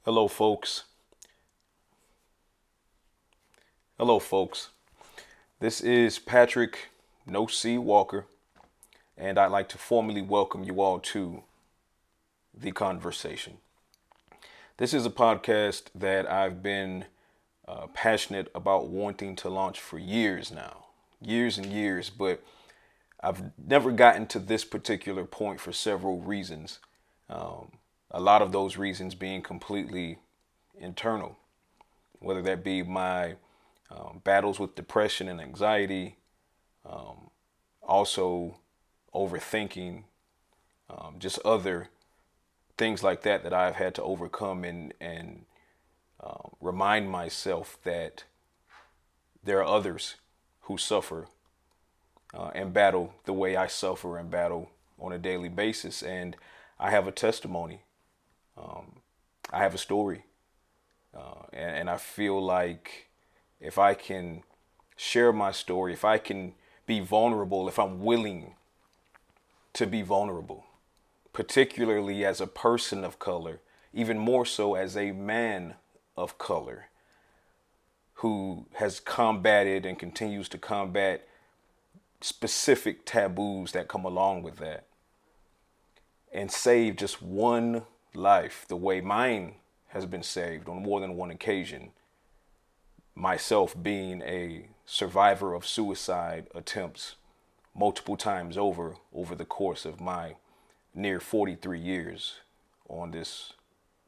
Hello, folks. Hello, folks. This is Patrick No C Walker, and I'd like to formally welcome you all to the Konversation. This is a podcast that I've been passionate about wanting to launch for years now, years and years, but I've never gotten to this particular point for several reasons. A lot of those reasons being completely internal, whether that be my battles with depression and anxiety, also overthinking, just other things like that I've had to overcome and remind myself that there are others who suffer and battle the way I suffer and battle on a daily basis. And I have a testimony. I have a story. And I feel like if I can share my story, if I can be vulnerable, if I'm willing to be vulnerable, particularly as a person of color, even more so as a man of color who has combated and continues to combat specific taboos that come along with that, and save just one life the way mine has been saved on more than one occasion, myself being a survivor of suicide attempts multiple times over the course of my near 43 years on this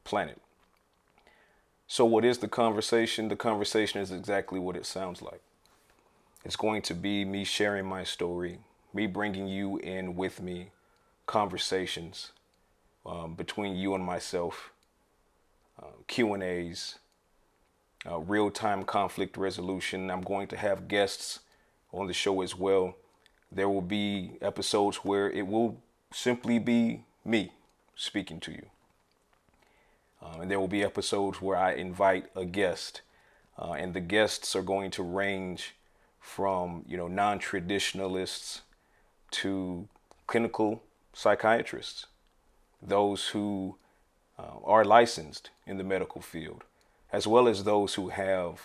planet. So what is the conversation? The conversation is exactly what it sounds like. It's going to be me sharing my story, me bringing you in with me, conversations between you and myself, Q&As, real-time conflict resolution. I'm going to have guests on the show as well. There will be episodes where it will simply be me speaking to you. And there will be episodes where I invite a guest. And the guests are going to range from, non-traditionalists to clinical psychiatrists, those who are licensed in the medical field, as well as those who have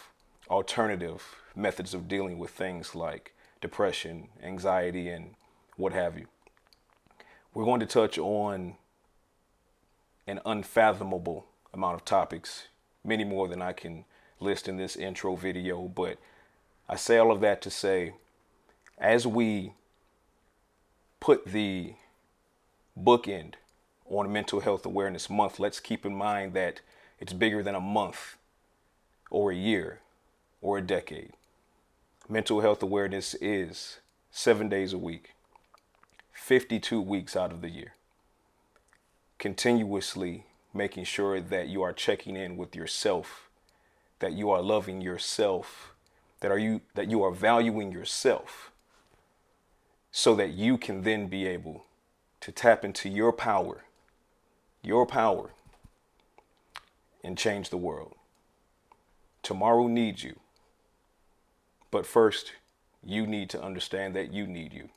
alternative methods of dealing with things like depression, anxiety, and what have you. We're going to touch on an unfathomable amount of topics, many more than I can list in this intro video, but I say all of that to say, as we put the bookend on Mental Health Awareness Month, let's keep in mind that it's bigger than a month or a year or a decade. Mental health awareness is 7 days a week, 52 weeks out of the year. Continuously making sure that you are checking in with yourself, that you are loving yourself, that you are valuing yourself, so that you can then be able to tap into your power, and change the world. Tomorrow needs you. But first, you need to understand that you need you.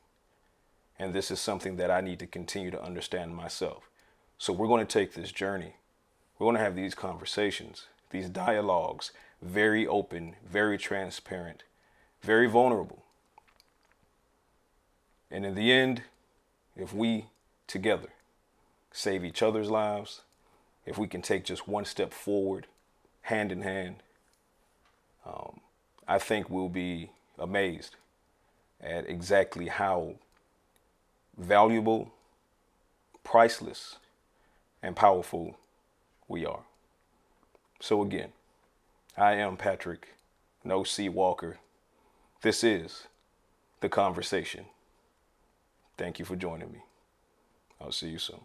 And this is something that I need to continue to understand myself. So we're going to take this journey. We're going to have these conversations, these dialogues, very open, very transparent, very vulnerable. And in the end, if we together save each other's lives, if we can take just one step forward, hand in hand, I think we'll be amazed at exactly how valuable, priceless, and powerful we are. So again, I am Patrick No C Walker. This is The Konversation. Thank you for joining me. I'll see you soon.